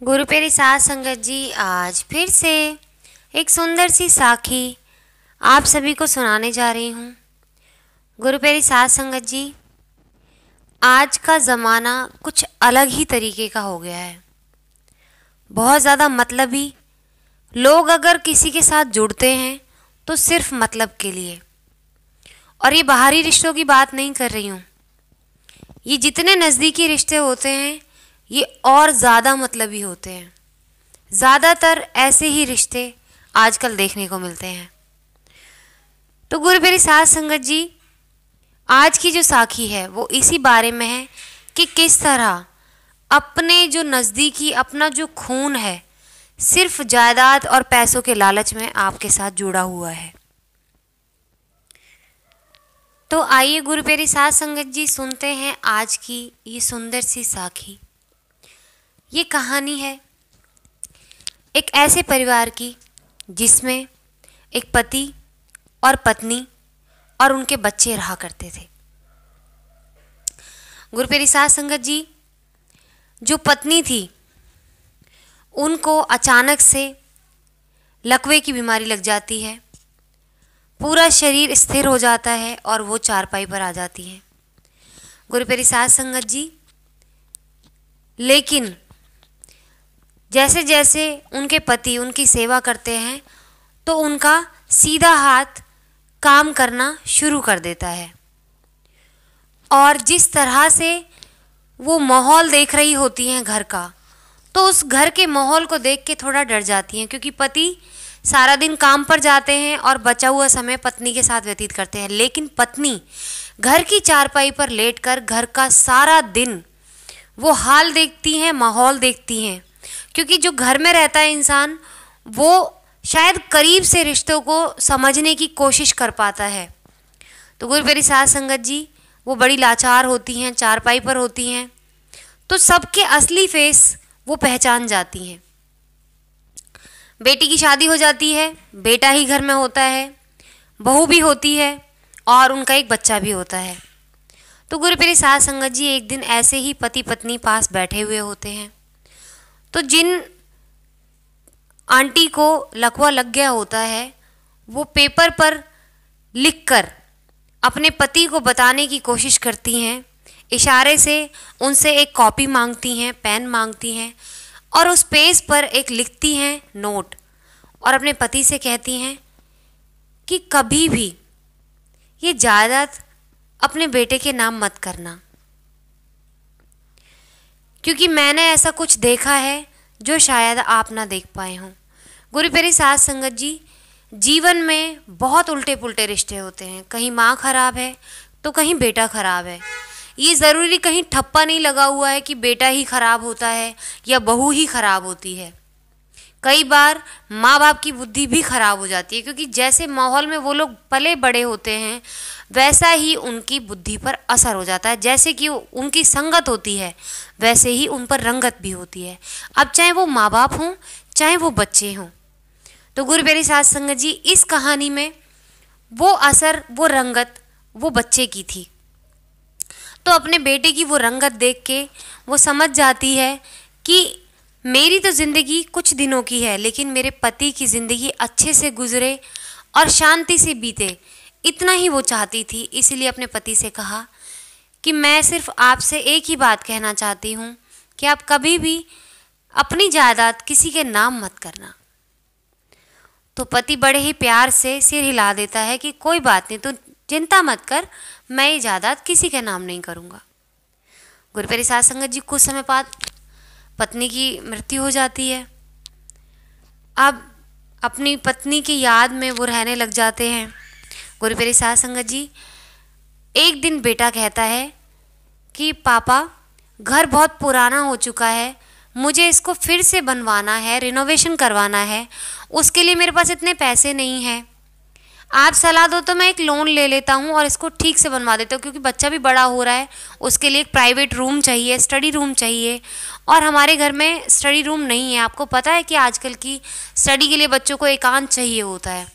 गुरु प्यारी साध संगत जी, आज फिर से एक सुंदर सी साखी आप सभी को सुनाने जा रही हूँ। गुरु प्यारी साध संगत जी, आज का ज़माना कुछ अलग ही तरीके का हो गया है। बहुत ज़्यादा मतलबी लोग अगर किसी के साथ जुड़ते हैं तो सिर्फ मतलब के लिए, और ये बाहरी रिश्तों की बात नहीं कर रही हूँ। ये जितने नज़दीकी रिश्ते होते हैं ये और ज़्यादा मतलबी होते हैं। ज़्यादातर ऐसे ही रिश्ते आजकल देखने को मिलते हैं। तो गुरु प्यारी साध संगत जी, आज की जो साखी है वो इसी बारे में है कि किस तरह अपने जो नज़दीकी, अपना जो खून है, सिर्फ जायदाद और पैसों के लालच में आपके साथ जुड़ा हुआ है। तो आइए गुरु प्यारी साध संगत जी, सुनते हैं आज की ये सुंदर सी साखी। ये कहानी है एक ऐसे परिवार की जिसमें एक पति और पत्नी और उनके बच्चे रहा करते थे। गुरु प्यारी साध संगत जी, जो पत्नी थी उनको अचानक से लकवे की बीमारी लग जाती है। पूरा शरीर स्थिर हो जाता है और वो चारपाई पर आ जाती है। गुरु प्यारी साध संगत जी, लेकिन जैसे जैसे उनके पति उनकी सेवा करते हैं तो उनका सीधा हाथ काम करना शुरू कर देता है, और जिस तरह से वो माहौल देख रही होती हैं घर का, तो उस घर के माहौल को देख के थोड़ा डर जाती हैं, क्योंकि पति सारा दिन काम पर जाते हैं और बचा हुआ समय पत्नी के साथ व्यतीत करते हैं। लेकिन पत्नी घर की चारपाई पर लेटकर घर का सारा दिन वो हाल देखती हैं, माहौल देखती हैं, क्योंकि जो घर में रहता है इंसान वो शायद करीब से रिश्तों को समझने की कोशिश कर पाता है। तो गुरु प्यारी साध संगत जी, वो बड़ी लाचार होती हैं, चारपाई पर होती हैं, तो सबके असली फेस वो पहचान जाती हैं। बेटी की शादी हो जाती है, बेटा ही घर में होता है, बहू भी होती है और उनका एक बच्चा भी होता है। तो गुरु प्यारी साध संगत जी, एक दिन ऐसे ही पति पत्नी पास बैठे हुए होते हैं, तो जिन आंटी को लकवा लग गया होता है वो पेपर पर लिखकर अपने पति को बताने की कोशिश करती हैं। इशारे से उनसे एक कॉपी मांगती हैं, पेन मांगती हैं, और उस पेज पर एक लिखती हैं नोट, और अपने पति से कहती हैं कि कभी भी ये जायदाद अपने बेटे के नाम मत करना, क्योंकि मैंने ऐसा कुछ देखा है जो शायद आप ना देख पाए हों। गुरु प्यारी साध संगत जी, जीवन में बहुत उल्टे पुल्टे रिश्ते होते हैं। कहीं माँ खराब है तो कहीं बेटा खराब है। ये ज़रूरी कहीं ठप्पा नहीं लगा हुआ है कि बेटा ही खराब होता है या बहू ही खराब होती है। कई बार माँ बाप की बुद्धि भी खराब हो जाती है, क्योंकि जैसे माहौल में वो लोग पले बड़े होते हैं वैसा ही उनकी बुद्धि पर असर हो जाता है। जैसे कि उनकी संगत होती है वैसे ही उन पर रंगत भी होती है। अब चाहे वो माँ बाप हों चाहे वो बच्चे हों। तो गुरु प्यारी साध संगत जी, इस कहानी में वो असर, वो रंगत वो बच्चे की थी। तो अपने बेटे की वो रंगत देख के वो समझ जाती है कि मेरी तो ज़िंदगी कुछ दिनों की है, लेकिन मेरे पति की ज़िंदगी अच्छे से गुजरे और शांति से बीते, इतना ही वो चाहती थी। इसलिए अपने पति से कहा कि मैं सिर्फ आपसे एक ही बात कहना चाहती हूँ कि आप कभी भी अपनी जायदाद किसी के नाम मत करना। तो पति बड़े ही प्यार से सिर हिला देता है कि कोई बात नहीं, तू चिंता मत कर, मैं ये जायदाद किसी के नाम नहीं करूँगा। गुरु प्यारी साध संगत जी, कुछ समय बाद पत्नी की मृत्यु हो जाती है। अब अपनी पत्नी की याद में वो रहने लग जाते हैं। गुरु प्यारी साध संगत जी, एक दिन बेटा कहता है कि पापा, घर बहुत पुराना हो चुका है, मुझे इसको फिर से बनवाना है, रिनोवेशन करवाना है, उसके लिए मेरे पास इतने पैसे नहीं हैं। आप सलाह दो तो मैं एक लोन ले लेता हूँ और इसको ठीक से बनवा देता हूँ, क्योंकि बच्चा भी बड़ा हो रहा है, उसके लिए एक प्राइवेट रूम चाहिए, स्टडी रूम चाहिए, और हमारे घर में स्टडी रूम नहीं है। आपको पता है कि आजकल की स्टडी के लिए बच्चों को एकांत चाहिए होता है।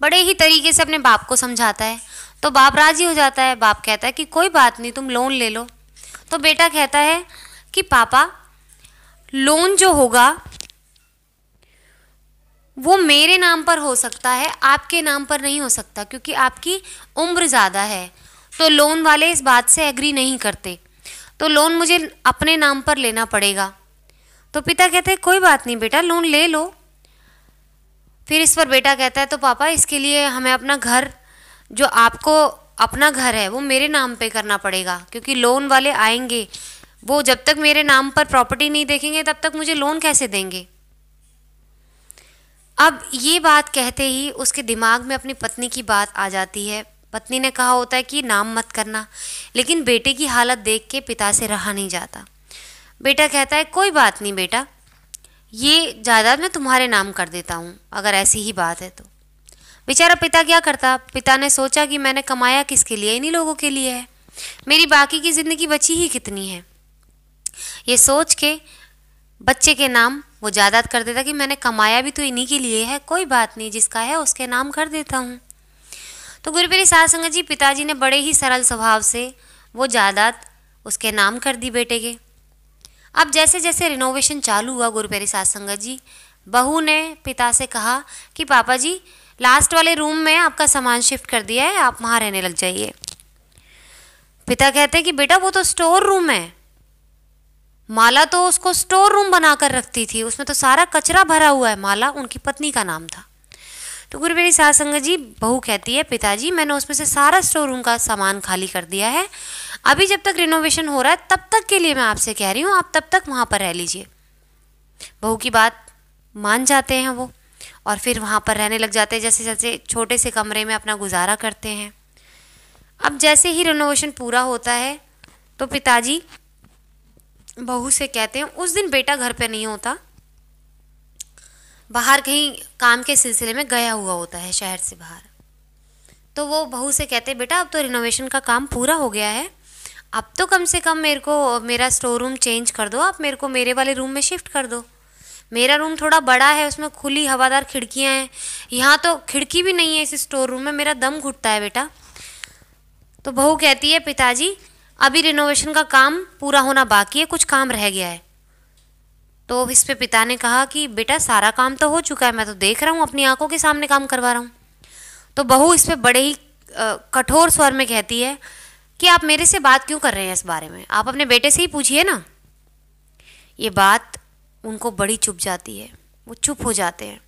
बड़े ही तरीके से अपने बाप को समझाता है, तो बाप राजी हो जाता है। बाप कहता है कि कोई बात नहीं, तुम लोन ले लो। तो बेटा कहता है कि पापा, लोन जो होगा वो मेरे नाम पर हो सकता है, आपके नाम पर नहीं हो सकता, क्योंकि आपकी उम्र ज़्यादा है। तो लोन वाले इस बात से एग्री नहीं करते, तो लोन मुझे अपने नाम पर लेना पड़ेगा। तो पिता कहते हैं कोई बात नहीं बेटा, लोन ले लो। फिर इस पर बेटा कहता है तो पापा इसके लिए हमें अपना घर, जो आपको अपना घर है वो मेरे नाम पे करना पड़ेगा, क्योंकि लोन वाले आएंगे, वो जब तक मेरे नाम पर प्रॉपर्टी नहीं देखेंगे तब तक मुझे लोन कैसे देंगे। अब ये बात कहते ही उसके दिमाग में अपनी पत्नी की बात आ जाती है। पत्नी ने कहा होता है कि नाम मत करना, लेकिन बेटे की हालत देख के पिता से रहा नहीं जाता। बेटा कहता है कोई बात नहीं बेटा, ये जायदाद मैं तुम्हारे नाम कर देता हूँ अगर ऐसी ही बात है तो। बेचारा पिता क्या करता, पिता ने सोचा कि मैंने कमाया किसके लिए, इन्हीं लोगों के लिए है, मेरी बाकी की ज़िंदगी बची ही कितनी है। ये सोच के बच्चे के नाम वो जायदाद कर देता कि मैंने कमाया भी तो इन्हीं के लिए है, कोई बात नहीं, जिसका है उसके नाम कर देता हूँ। तो गुरुप्रिय साध संगत जी, पिताजी ने बड़े ही सरल स्वभाव से वो जायदाद उसके नाम कर दी बेटे के। अब जैसे जैसे रिनोवेशन चालू हुआ गुरुप्रिय साध संगत जी, बहू ने पिता से कहा कि पापा जी लास्ट वाले रूम में आपका सामान शिफ्ट कर दिया है, आप वहाँ रहने लग जाइए। पिता कहते हैं कि बेटा वो तो स्टोर रूम है, माला तो उसको स्टोर रूम बनाकर रखती थी, उसमें तो सारा कचरा भरा हुआ है। माला उनकी पत्नी का नाम था। तो गुरुप्रिय साध संगत जी, बहू कहती है पिताजी मैंने उसमें से सारा स्टोर रूम का सामान खाली कर दिया है, अभी जब तक रिनोवेशन हो रहा है तब तक के लिए मैं आपसे कह रही हूँ, आप तब तक वहाँ पर रह लीजिए। बहू की बात मान जाते हैं वो, और फिर वहाँ पर रहने लग जाते हैं, जैसे जैसे छोटे से कमरे में अपना गुजारा करते हैं। अब जैसे ही रिनोवेशन पूरा होता है तो पिताजी बहू से कहते हैं, उस दिन बेटा घर पे नहीं होता, बाहर कहीं काम के सिलसिले में गया हुआ होता है शहर से बाहर। तो वो बहू से कहते हैं बेटा अब तो रिनोवेशन का काम पूरा हो गया है, अब तो कम से कम मेरे को मेरा स्टोर रूम चेंज कर दो, आप मेरे को मेरे वाले रूम में शिफ्ट कर दो। मेरा रूम थोड़ा बड़ा है, उसमें खुली हवादार खिड़कियां हैं, यहाँ तो खिड़की भी नहीं है इस स्टोर रूम में, मेरा दम घुटता है बेटा। तो बहू कहती है पिताजी अभी रिनोवेशन का काम पूरा होना बाकी है, कुछ काम रह गया है। तो इस पे पिता ने कहा कि बेटा सारा काम तो हो चुका है, मैं तो देख रहा हूँ, अपनी आंखों के सामने काम करवा रहा हूँ। तो बहू इस पे बड़े ही कठोर स्वर में कहती है कि आप मेरे से बात क्यों कर रहे हैं इस बारे में, आप अपने बेटे से ही पूछिए ना। ये बात उनको बड़ी चुभ जाती है, वो चुप हो जाते हैं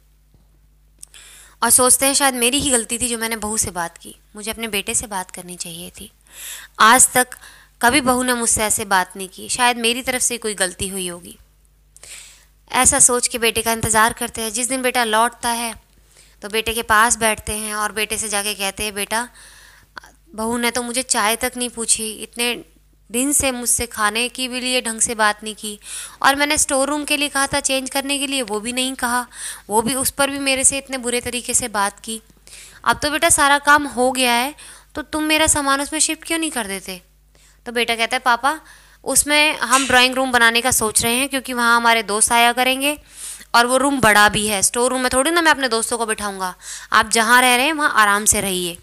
और सोचते हैं शायद मेरी ही गलती थी जो मैंने बहू से बात की, मुझे अपने बेटे से बात करनी चाहिए थी। आज तक कभी बहू ने मुझसे ऐसे बात नहीं की, शायद मेरी तरफ से कोई गलती हुई होगी। ऐसा सोच के बेटे का इंतज़ार करते हैं। जिस दिन बेटा लौटता है तो बेटे के पास बैठते हैं और बेटे से जाके कहते हैं बेटा बहू ने तो मुझे चाय तक नहीं पूछी, इतने दिन से मुझसे खाने की भी लिए ढंग से बात नहीं की, और मैंने स्टोर रूम के लिए कहा था चेंज करने के लिए, वो भी नहीं कहा, वो भी उस पर भी मेरे से इतने बुरे तरीके से बात की। अब तो बेटा सारा काम हो गया है तो तुम मेरा सामान उसमें शिफ्ट क्यों नहीं कर देते। तो बेटा कहता है पापा उसमें हम ड्राइंग रूम बनाने का सोच रहे हैं, क्योंकि वहाँ हमारे दोस्त आया करेंगे और वो रूम बड़ा भी है, स्टोर रूम में थोड़ी ना मैं अपने दोस्तों को बिठाऊंगा, आप जहाँ रह रहे हैं वहाँ आराम से रहिए।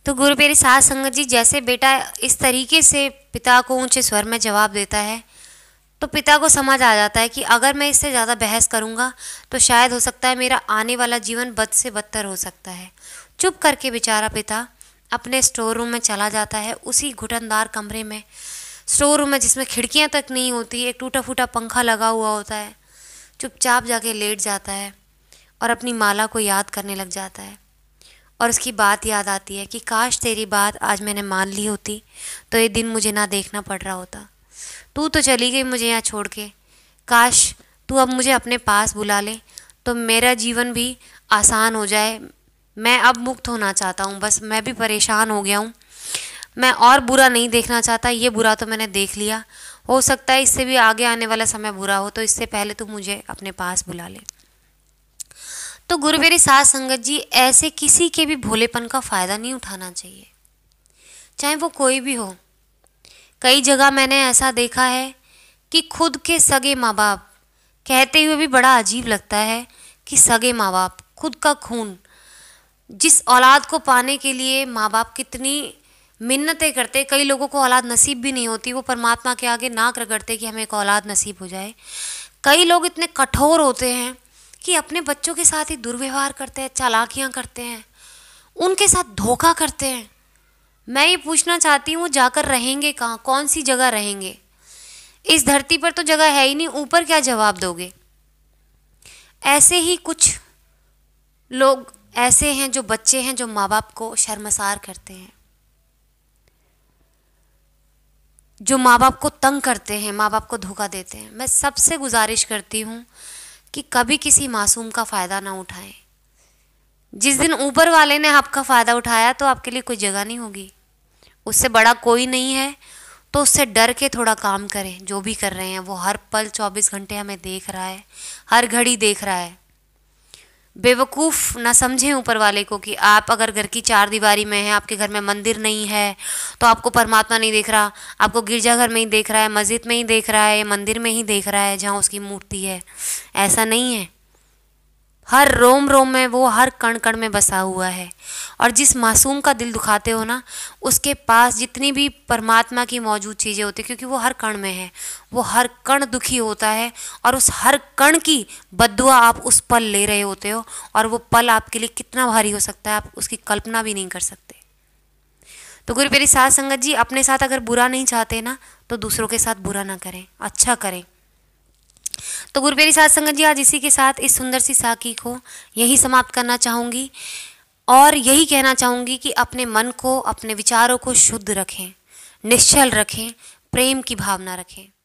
तो गुरुप्रिय साध संगत जी, जैसे बेटा इस तरीके से पिता को ऊंचे स्वर में जवाब देता है तो पिता को समझ आ जाता है कि अगर मैं इससे ज़्यादा बहस करूँगा तो शायद हो सकता है मेरा आने वाला जीवन बद से बदतर हो सकता है। चुप करके बेचारा पिता अपने स्टोर रूम में चला जाता है, उसी घुटनदार कमरे में, स्टोर रूम में जिसमें खिड़कियां तक नहीं होती, एक टूटा फूटा पंखा लगा हुआ होता है। चुपचाप जाके लेट जाता है और अपनी माला को याद करने लग जाता है और उसकी बात याद आती है कि काश तेरी बात आज मैंने मान ली होती तो ये दिन मुझे ना देखना पड़ रहा होता। तू तो चली गई मुझे यहाँ छोड़ के, काश तू अब मुझे अपने पास बुला ले तो मेरा जीवन भी आसान हो जाए। मैं अब मुक्त होना चाहता हूँ, बस मैं भी परेशान हो गया हूँ, मैं और बुरा नहीं देखना चाहता, ये बुरा तो मैंने देख लिया, हो सकता है इससे भी आगे आने वाला समय बुरा हो, तो इससे पहले तू मुझे अपने पास बुला ले। तो गुरुप्रिय साध संगत जी, ऐसे किसी के भी भोलेपन का फ़ायदा नहीं उठाना चाहिए, चाहे वो कोई भी हो। कई जगह मैंने ऐसा देखा है कि खुद के सगे माँ बाप, कहते हुए भी बड़ा अजीब लगता है कि सगे माँ बाप, खुद का खून, जिस औलाद को पाने के लिए माँ बाप कितनी मिन्नतें करते, कई लोगों को औलाद नसीब भी नहीं होती, वो परमात्मा के आगे नाक रगड़ते कि हमें एक औलाद नसीब हो जाए। कई लोग इतने कठोर होते हैं कि अपने बच्चों के साथ ही दुर्व्यवहार करते हैं, चालाकियाँ करते हैं, उनके साथ धोखा करते हैं। मैं ये पूछना चाहती हूँ, जाकर रहेंगे कहाँ, कौन सी जगह रहेंगे? इस धरती पर तो जगह है ही नहीं, ऊपर क्या जवाब दोगे? ऐसे ही कुछ लोग ऐसे हैं जो बच्चे हैं, जो माँ बाप को शर्मसार करते हैं, जो माँ बाप को तंग करते हैं, माँ बाप को धोखा देते हैं। मैं सबसे गुजारिश करती हूँ कि कभी किसी मासूम का फ़ायदा ना उठाएं। जिस दिन ऊपर वाले ने आपका फ़ायदा उठाया तो आपके लिए कोई जगह नहीं होगी। उससे बड़ा कोई नहीं है, तो उससे डर के थोड़ा काम करें। जो भी कर रहे हैं वो हर पल 24 घंटे हमें देख रहा है, हर घड़ी देख रहा है। बेवकूफ़ ना समझें ऊपर वाले को कि आप अगर घर की चार दीवारी में हैं, आपके घर में मंदिर नहीं है, तो आपको परमात्मा नहीं देख रहा। आपको गिरजाघर में ही देख रहा है, मस्जिद में ही देख रहा है, मंदिर में ही देख रहा है जहाँ उसकी मूर्ति है। ऐसा नहीं है। हर रोम रोम में वो, हर कण कण में बसा हुआ है। और जिस मासूम का दिल दुखाते हो ना, उसके पास जितनी भी परमात्मा की मौजूद चीज़ें होती, क्योंकि वो हर कण में है, वो हर कण दुखी होता है, और उस हर कण की बद्दुआ आप उस पल ले रहे होते हो। और वो पल आपके लिए कितना भारी हो सकता है, आप उसकी कल्पना भी नहीं कर सकते। तो गुरु प्यारी साध संगत जी, अपने साथ अगर बुरा नहीं चाहते ना, तो दूसरों के साथ बुरा ना करें, अच्छा करें। तो गुरु प्यारी साध संगत जी, आज इसी के साथ इस सुंदर सी साखी को यही समाप्त करना चाहूँगी, और यही कहना चाहूँगी कि अपने मन को, अपने विचारों को शुद्ध रखें, निश्चल रखें, प्रेम की भावना रखें।